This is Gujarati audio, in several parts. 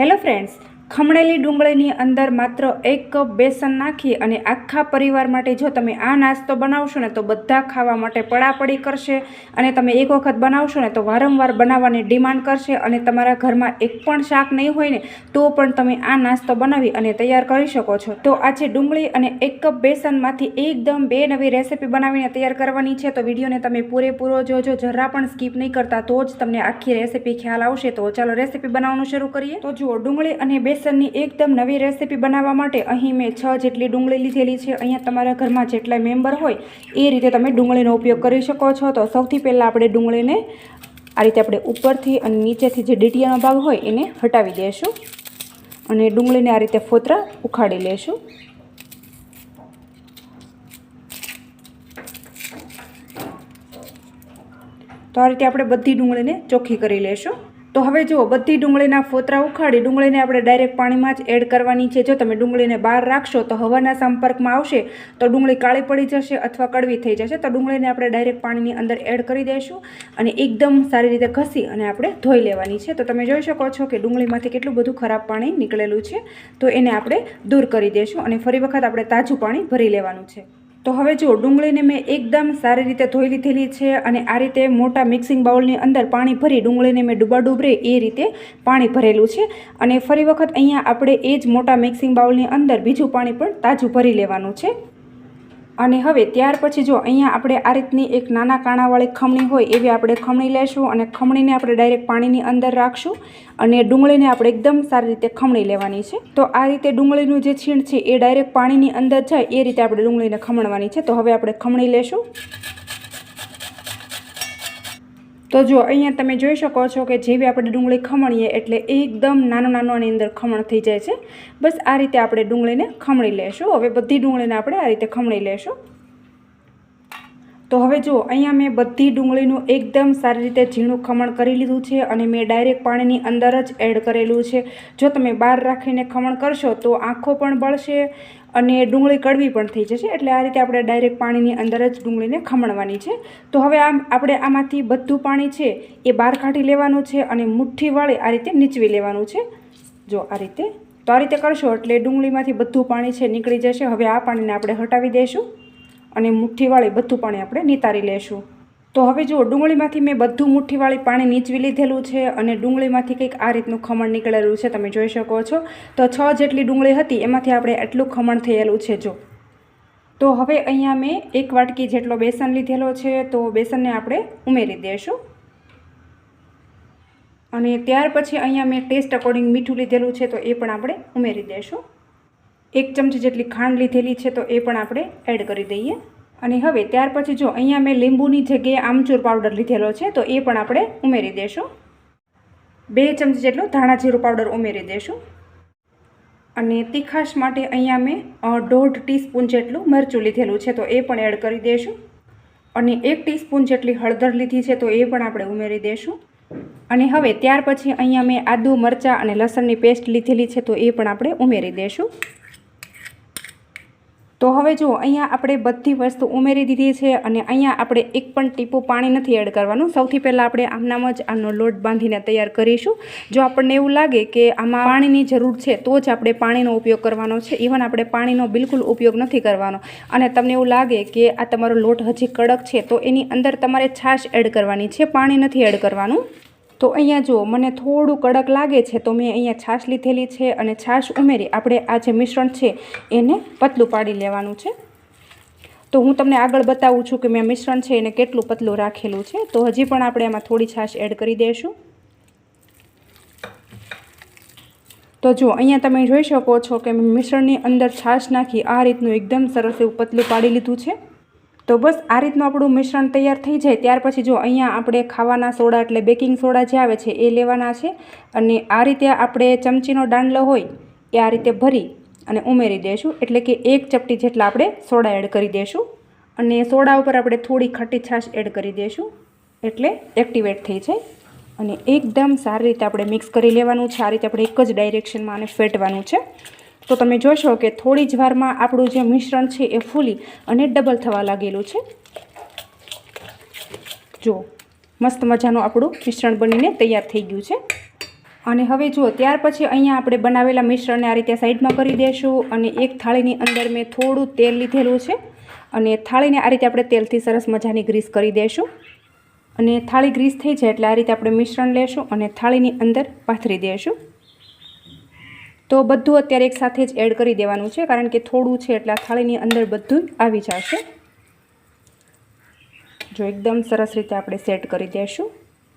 હેલો ફ્રેન્ડ્સ, ખમણેલી ડુંગળીની અંદર માત્ર 1 કપ બેસન નાખી અને આખા પરિવાર માટે જો તમે આ નાસ્તો બનાવશો ને તો બધા ખાવા માટે પડાપડી કરશે અને તમે એક વખત બનાવશો ને તો વારંવાર બનાવવાની ડિમાન્ડ કરશે અને તમારા ઘરમાં એક પણ શાક નહીં હોય ને તો પણ તમે આ નાસ્તો બનાવી અને તૈયાર કરી શકો છો। તો આજે ડુંગળી અને 1 કપ બેસનમાંથી એકદમ 2 નવી રેસીપી બનાવીને તૈયાર કરવાની છે। તો વિડીયોને તમે પૂરેપૂરો જોજો, જરા પણ સ્કીપ નહીં કરતા, તો જ તમને આખી રેસીપી ખ્યાલ આવશે। તો ચાલો રેસીપી બનાવવાનું શરૂ કરીએ। તો જુઓ, ડુંગળી અને બેસનની એકદમ નવી રેસીપી બનાવવા માટે અહીં મેં 6 જેટલી ડુંગળી લીધેલી છે। અહીંયા તમારા ઘરમાં જેટલા મેમ્બર હોય એ રીતે તમે ડુંગળીનો ઉપયોગ કરી શકો છો। તો સૌથી પહેલાં આપણે ડુંગળીને આ રીતે આપણે ઉપરથી અને નીચેથી જે ડીટીયાનો ભાગ હોય એને હટાવી દઈશું અને ડુંગળીને આ રીતે ફોતરા ઉખાડી લેશું। તો આ રીતે આપણે બધી ડુંગળીને ચોખ્ખી કરી લેશું। તો હવે જુઓ, બધી ડુંગળીના ફોતરા ઉખાડી ડુંગળીને આપણે ડાયરેક્ટ પાણીમાં જ એડ કરવાની છે। જો તમે ડુંગળીને બહાર રાખશો તો હવાના સંપર્કમાં આવશે તો ડુંગળી કાળી પડી જશે અથવા કડવી થઈ જશે। તો ડુંગળીને આપણે ડાયરેક્ટ પાણીની અંદર એડ કરી દઈશું અને એકદમ સારી રીતે ઘસી અને આપણે ધોઈ લેવાની છે। તો તમે જોઈ શકો છો કે ડુંગળીમાંથી કેટલું બધું ખરાબ પાણી નીકળેલું છે, તો એને આપણે દૂર કરી દઈશું અને ફરી વખત આપણે તાજું પાણી ભરી લેવાનું છે। તો હવે જો ડુંગળીને મેં એકદમ સારી રીતે ધોઈ લીધેલી છે અને આ રીતે મોટા મિક્સિંગ બાઉલની અંદર પાણી ભરી ડુંગળીને મેં ડૂબાડૂબ રહે એ રીતે પાણી ભરેલું છે અને ફરી વખત અહીંયા આપણે એ જ મોટા મિક્સિંગ બાઉલની અંદર બીજું પાણી પણ તાજું ભરી લેવાનું છે। અને હવે ત્યાર પછી જો અહીંયા આપણે આ રીતની એક નાના કાણાવાળી ખમણી હોય એવી આપણે ખમણી લેશું અને ખમણીને આપણે ડાયરેક્ટ પાણીની અંદર રાખશું અને ડુંગળીને આપણે એકદમ સારી રીતે ખમણી લેવાની છે। તો આ રીતે ડુંગળીનું જે છીણ છે એ ડાયરેક્ટ પાણીની અંદર જાય એ રીતે આપણે ડુંગળીને ખમણવાની છે। તો હવે આપણે ખમણી લેશું। તો જો અહીંયા તમે જોઈ શકો છો કે જેવી આપણે ડુંગળી ખમણીએ એટલે એકદમ નાનું આની અંદર ખમણ થઈ જાય છે। બસ આ રીતે આપણે ડુંગળીને ખમણી લેશું। હવે બધી ડુંગળીને આપણે આ રીતે ખમણી લેશું। તો હવે જુઓ, અહીંયા મેં બધી ડુંગળીનું એકદમ સારી રીતે ઝીણું ખમણ કરી લીધું છે અને મેં ડાયરેક્ટ પાણીની અંદર જ એડ કરેલું છે। જો તમે બહાર રાખીને ખમણ કરશો તો આંખો પણ બળશે અને ડુંગળી કડવી પણ થઈ જશે, એટલે આ રીતે આપણે ડાયરેક્ટ પાણીની અંદર જ ડુંગળીને ખમણવાની છે। તો હવે આપણે આમાંથી બધું પાણી છે એ બહાર કાઢી લેવાનું છે અને મુઠ્ઠી વાળી આ રીતે નીચવી લેવાનું છે। જો આ રીતે, તો આ રીતે કરશો એટલે ડુંગળીમાંથી બધું પાણી છે નીકળી જશે। હવે આ પાણીને આપણે હટાવી દઈશું અને મુઠ્ઠીવાળી બધું પાણી આપણે નિતારી લેશું। તો હવે જુઓ, ડુંગળીમાંથી મેં બધું મુઠ્ઠીવાળી પાણી નીચવી લીધેલું છે અને ડુંગળીમાંથી કંઈક આ રીતનું ખમણ નીકળેલું છે, તમે જોઈ શકો છો। તો 6 જેટલી ડુંગળી હતી એમાંથી આપણે એટલું ખમણ થયેલું છે। જો તો હવે અહીંયા મેં 1 વાટકી જેટલો બેસન લીધેલો છે, તો બેસનને આપણે ઉમેરી દઈશું અને ત્યાર પછી અહીંયા મેં ટેસ્ટ અકોર્ડિંગ મીઠું લીધેલું છે, તો એ પણ આપણે ઉમેરી દઈશું। 1 ચમચી જેટલી ખાંડ લીધેલી છે, તો એ પણ આપણે એડ કરી દઈએ અને હવે ત્યાર પછી જો અહીંયા મેં લીંબુની જગ્યાએ આમચૂર પાવડર લીધેલો છે, તો એ પણ આપણે ઉમેરી દઈશું। 2 ચમચી જેટલો ધાણા જીરું પાવડર ઉમેરી દઈશું અને તીખાશ માટે અહીંયા મેં 1.5 ટીસ્પૂન જેટલું મરચું લીધેલું છે, તો એ પણ એડ કરી દઈશું અને 1 ટીસ્પૂન જેટલી હળદર લીધી છે, તો એ પણ આપણે ઉમેરી દઈશું અને હવે ત્યાર પછી અહીંયા મેં આદુ, મરચાં અને લસણની પેસ્ટ લીધેલી છે, તો એ પણ આપણે ઉમેરી દઈશું। તો હવે જુઓ, અહીંયા આપણે બધી વસ્તુ ઉમેરી દીધી છે અને અહીંયા આપણે એક પણ ટીપું પાણી નથી એડ કરવાનું। સૌથી પહેલાં આપણે આમનામ જ આનો લોટ બાંધીને તૈયાર કરીશું। જો આપણને એવું લાગે કે આમાં પાણીની જરૂર છે તો જ આપણે પાણીનો ઉપયોગ કરવાનો છે, ઇવન આપણે પાણીનો બિલકુલ ઉપયોગ નથી કરવાનો। અને તમને એવું લાગે કે આ તમારો લોટ હજી કડક છે તો એની અંદર તમારે છાશ એડ કરવાની છે, પાણી નથી એડ કરવાનું। તો અહીંયા જુઓ, મને થોડું કડક લાગે છે તો મેં અહીંયા છાશ લીધેલી છે અને છાશ ઉમેરી આપણે આ જે મિશ્રણ છે એને પતલું પાડી લેવાનું છે। તો હું તમને આગળ બતાવું છું કે મેં મિશ્રણ છે એને કેટલું પતલું રાખેલું છે। તો હજી પણ આપણે એમાં થોડી છાશ એડ કરી દઈશું। તો જુઓ, અહીંયા તમે જોઈ શકો છો કે મેં મિશ્રણની અંદર છાશ નાખી આ રીતનું એકદમ સરસ એવું પતલું પાડી લીધું છે। તો બસ આ રીતનું આપણું મિશ્રણ તૈયાર થઈ જાય ત્યાર પછી જો અહીંયા આપણે ખાવાના સોડા એટલે બેકિંગ સોડા જે આવે છે એ લેવાના છે અને આ રીતે આપણે ચમચીનો દાંડલો હોય એ આ રીતે ભરી અને ઉમેરી દઈશું, એટલે કે 1 ચપટી જેટલા આપણે સોડા એડ કરી દઈશું અને સોડા ઉપર આપણે થોડી ખાટી છાશ એડ કરી દઈશું એટલે એક્ટિવેટ થઈ જાય અને એકદમ સારી રીતે આપણે મિક્સ કરી લેવાનું છે। આ રીતે આપણે એક જ ડાયરેક્શનમાં આને ફેટવાનું છે। તો તમે જોશો કે થોડી જ વારમાં આપણું જે મિશ્રણ છે એ ફૂલી અને ડબલ થવા લાગેલું છે। જો મસ્ત મજાનું આપણું મિશ્રણ બનીને તૈયાર થઈ ગયું છે। અને હવે જુઓ ત્યાર પછી અહીંયા આપણે બનાવેલા મિશ્રણને આ રીતે સાઈડમાં કરી દઈશું અને એક થાળીની અંદર મેં થોડું તેલ લીધેલું છે અને થાળીને આ રીતે આપણે તેલથી સરસ મજાની ગ્રીસ કરી દઈશું અને થાળી ગ્રીસ થઈ જાય એટલે આ રીતે આપણે મિશ્રણ લેશું અને થાળીની અંદર પાથરી દઈશું। તો બધું અત્યારે એક સાથે જ એડ કરી દેવાનું છે કારણ કે થોડું છે એટલે આ થાળીની અંદર બધું આવી જશે। જો એકદમ સરસ રીતે આપણે સેટ કરી દઈશું।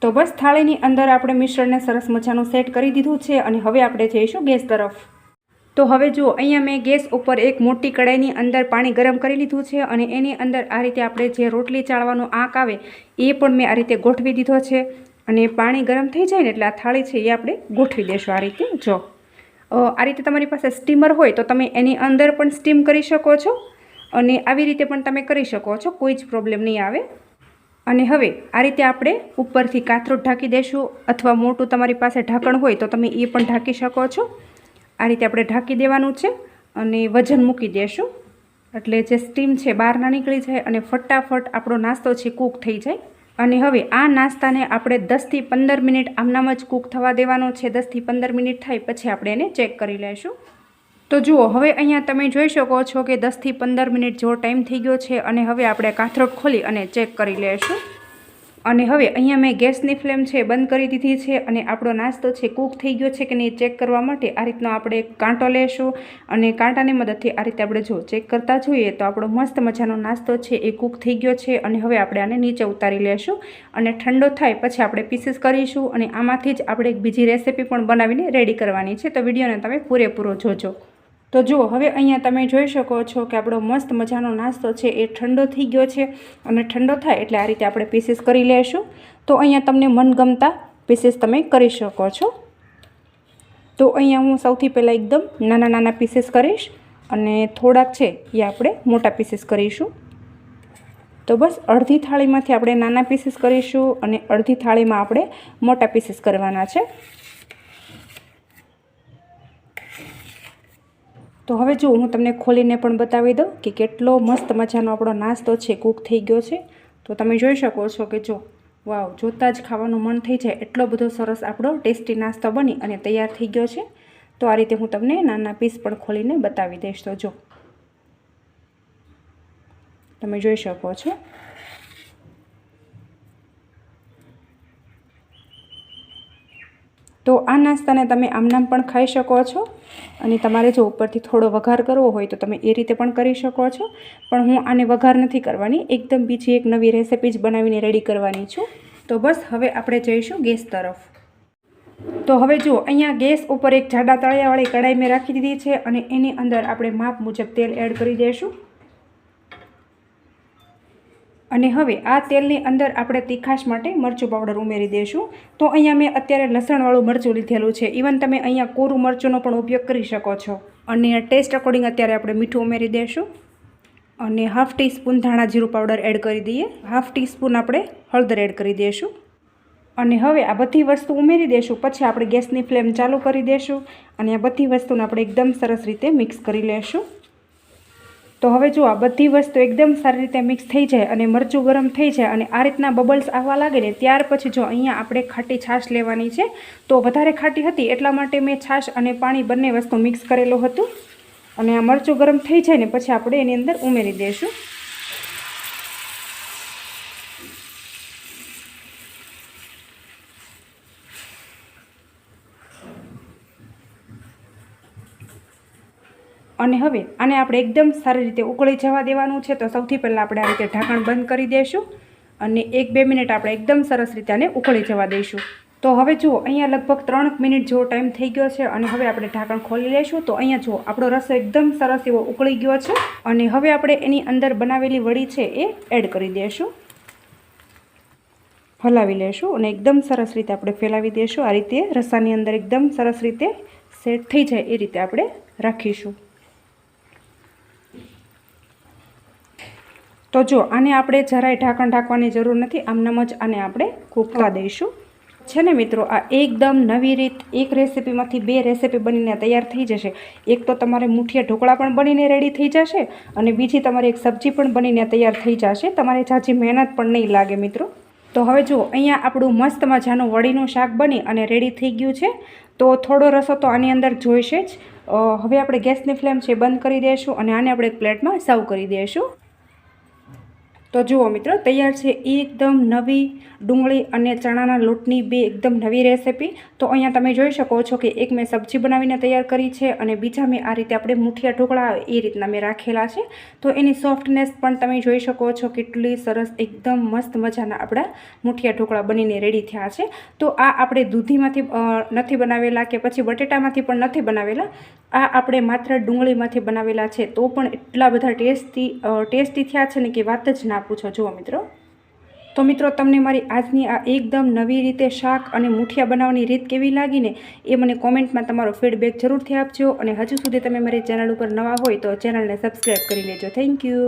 તો બસ થાળીની અંદર આપણે મિશ્રણને સરસ મજાનું સેટ કરી દીધું છે અને હવે આપણે જઈશું ગેસ તરફ। તો હવે જુઓ અહીંયા મેં ગેસ ઉપર એક મોટી કડાઈની અંદર પાણી ગરમ કરી લીધું છે અને એની અંદર આ રીતે આપણે જે રોટલી ચાળવાનો આંક આવે એ પણ મેં આ રીતે ગોઠવી દીધો છે અને પાણી ગરમ થઈ જાય ને એટલે આ થાળી છે એ આપણે ગોઠવી દઈશું આ રીતે। જો આ રીતે તમારી પાસે સ્ટીમર હોય તો તમે એની અંદર પણ સ્ટીમ કરી શકો છો અને આવી રીતે પણ તમે કરી શકો છો, કોઈ જ પ્રોબ્લેમ નહીં આવે। અને હવે આ રીતે આપણે ઉપરથી કાથરોટ ઢાંકી દઈશું અથવા મોટું તમારી પાસે ઢાંકણ હોય તો તમે એ પણ ઢાંકી શકો છો। આ રીતે આપણે ઢાંકી દેવાનું છે અને વજન મૂકી દઈશું એટલે જે સ્ટીમ છે બહાર ના નીકળી જાય અને ફટાફટ આપણો નાસ્તો છે કૂક થઈ જાય। અને હવે આ નાસ્તાને આપણે 10 થી 15 મિનિટ આમનામ જ કૂક થવા દેવાનો છે। 10 થી 15 મિનિટ થાય પછી આપણે એને ચેક કરી લઈશું। તો જુઓ હવે અહીંયા તમે જોઈ શકો છો કે 10 થી 15 મિનિટ જેવો ટાઈમ થઈ ગયો છે અને હવે આપણે કાથરોટ ખોલી અને ચેક કરી લઈશું। અને હવે અહીંયા મેં ગેસની ફ્લેમ છે બંધ કરી દીધી છે અને આપણો નાસ્તો છે કૂક થઈ ગયો છે કે નહીં ચેક કરવા માટે આ રીતનો આપણે એક કાંટો લેશું અને કાંટાની મદદથી આ રીતે આપણે જો ચેક કરતા જોઈએ તો આપણો મસ્ત મજાનો નાસ્તો છે એ કૂક થઈ ગયો છે। અને હવે આપણે આને નીચે ઉતારી લેશું અને ઠંડો થાય પછી આપણે પીસીસ કરીશું અને આમાંથી જ આપણે એક બીજી રેસીપી પણ બનાવીને રેડી કરવાની છે। તો વિડીયોને તમે પૂરેપૂરો જોજો। તો જુઓ હવે અહીંયા તમે જોઈ શકો છો કે આપણો મસ્ત મજાનો નાસ્તો છે એ ઠંડો થઈ ગયો છે અને ઠંડો થાય એટલે આ રીતે આપણે પીસીસ કરી લેશું। તો અહીંયા તમને મનગમતા પીસીસ તમે કરી શકો છો। તો અહીંયા હું સૌથી પહેલાં એકદમ નાના નાના પીસીસ કરીશ અને થોડાક છે એ આપણે મોટા પીસીસ કરીશું। તો બસ અડધી થાળીમાંથી આપણે નાના પીસીસ કરીશું અને અડધી થાળીમાં આપણે મોટા પીસીસ કરવાના છે। તો હવે જો હું તમને ખોલીને પણ બતાવી દઉં કે કેટલો મસ્ત મજાનો આપણો નાસ્તો છે કૂક થઈ ગયો છે। તો તમે જોઈ શકો છો કે જો વાવ, જોતાં જ ખાવાનું મન થઈ જાય એટલો બધો સરસ આપણો ટેસ્ટી નાસ્તો બની અને તૈયાર થઈ ગયો છે। તો આ રીતે હું તમને નાના પીસ પણ ખોલીને બતાવી દઈશ। તો જો તમે જોઈ શકો છો। તો આ નાસ્તાને તમે આમનામ પણ ખાઈ શકો છો અને તમારે જો ઉપરથી થોડો વઘાર કરવો હોય તો તમે એ રીતે પણ કરી શકો છો, પણ હું આને વઘાર નથી કરવાની, એકદમ બીજી એક નવી રેસીપી જ બનાવીને રેડી કરવાની છું। તો બસ હવે આપણે જઈશું ગેસ તરફ। તો હવે જુઓ અહીંયા ગેસ ઉપર એક જાડા તળિયાવાળી કઢાઈ મેં રાખી દીધી છે અને એની અંદર આપણે માપ મુજબ તેલ એડ કરી દઈશું। અને હવે આ તેલની અંદર આપણે તીખાશ માટે મરચું પાવડર ઉમેરી દઈશું। તો અહીંયા મેં અત્યારે લસણવાળું મરચું લીધેલું છે, ઇવન તમે અહીંયા કોરું મરચુંનો પણ ઉપયોગ કરી શકો છો। અને ટેસ્ટ અકોર્ડિંગ અત્યારે આપણે મીઠું ઉમેરી દઈશું અને 1/2 ટીસ્પૂન ધાણા જીરું પાવડર એડ કરી દઈએ, 1/2 ટીસ્પૂન આપણે હળદર એડ કરી દઈશું અને હવે આ બધી વસ્તુ ઉમેરી દઈશું। પછી આપણે ગેસની ફ્લેમ ચાલુ કરી દઈશું અને આ બધી વસ્તુને આપણે એકદમ સરસ રીતે મિક્સ કરી લઈશું। તો હવે જો આ બધી વસ્તુ એકદમ સારી રીતે મિક્સ થઈ જાય અને મરચું ગરમ થઈ જાય અને આ રીતના બબલ્સ આવવા લાગે ને ત્યાર પછી જો અહીંયા આપણે ખાટી છાશ લેવાની છે। તો વધારે ખાટી હતી એટલા માટે મેં છાશ અને પાણી બંને વસ્તુ મિક્સ કરેલું હતું અને આ મરચું ગરમ થઈ જાય ને પછી આપણે એની અંદર ઉમેરી દઈશું। અને હવે આને આપણે એકદમ સારી રીતે ઉકળી જવા દેવાનું છે। તો સૌથી પહેલાં આપણે આ રીતે ઢાંકણ બંધ કરી દઈશું અને 1-2 મિનિટ આપણે એકદમ સરસ રીતે આને ઉકળી જવા દઈશું। તો હવે જુઓ અહીંયા લગભગ 3 મિનિટ જેવો ટાઈમ થઈ ગયો છે અને હવે આપણે ઢાંકણ ખોલી લઈશું। તો અહીંયા જુઓ આપણો રસો એકદમ સરસ એવો ઉકળી ગયો છે અને હવે આપણે એની અંદર બનાવેલી વડી છે એ એડ કરી દઈશું, હલાવી લઈશું અને એકદમ સરસ રીતે આપણે ફેલાવી દઈશું। આ રીતે રસાની અંદર એકદમ સરસ રીતે સેટ થઈ જાય એ રીતે આપણે રાખીશું। તો જો આને આપણે જરાય ઢાંકણ ઢાંકવાની જરૂર નથી, આમનામ જ આને આપણે કૂક થવા દઈશું। છે ને મિત્રો, આ એકદમ નવી રીત, એક રેસીપીમાંથી 2 રેસીપી બનીને તૈયાર થઈ જશે। એક તો તમારે મુઠિયા ઢોકળા પણ બનીને રેડી થઈ જશે અને બીજી તમારી એક સબ્જી પણ બનીને તૈયાર થઈ જશે। તમારે ઝાઝી મહેનત પણ નહીં લાગે મિત્રો। તો હવે જુઓ અહીંયા આપણું મસ્ત મજાનું વડીનું શાક બની અને રેડી થઈ ગયું છે. તો થોડો રસો તો આની અંદર જોઈશે જ. હવે આપણે ગેસની ફ્લેમ છે બંધ કરી દઈશું અને આને આપણે એક પ્લેટમાં સર્વ કરી દઈશું. તો જુઓ મિત્રો, તૈયાર છે એકદમ નવી ડુંગળી અને ચણાના લોટની બે એકદમ નવી રેસીપી. તો અહીંયા તમે જોઈ શકો છો કે એક મેં સબ્જી બનાવીને તૈયાર કરી છે અને બીજા મેં આ રીતે આપણે મુઠિયા ઢોકળા આવે એ રીતના મેં રાખેલા છે. તો એની સોફ્ટનેસ પણ તમે જોઈ શકો છો, કેટલી સરસ એકદમ મસ્ત મજાના આપણા મુઠિયા ઢોકળા બનીને રેડી થયા છે. તો આ આપણે દૂધીમાંથી નથી બનાવેલા કે પછી બટેટામાંથી પણ નથી બનાવેલા, આ આપણે માત્ર ડુંગળીમાંથી બનાવેલા છે. તો પણ એટલા બધા ટેસ્ટી થયા છે ને કે વાત જ ના પૂછો. જુઓ મિત્રો, તો મિત્રો તમને મારી આજની આ એકદમ નવી રીતે શાક અને મુઠિયા બનાવવાની રીત કેવી લાગીને એ મને કોમેન્ટમાં તમારો ફીડબેક જરૂરથી આપજો. અને હજુ સુધી તમે મારી ચેનલ ઉપર નવા હોય તો ચેનલને સબસ્ક્રાઈબ કરી લેજો. Thank you.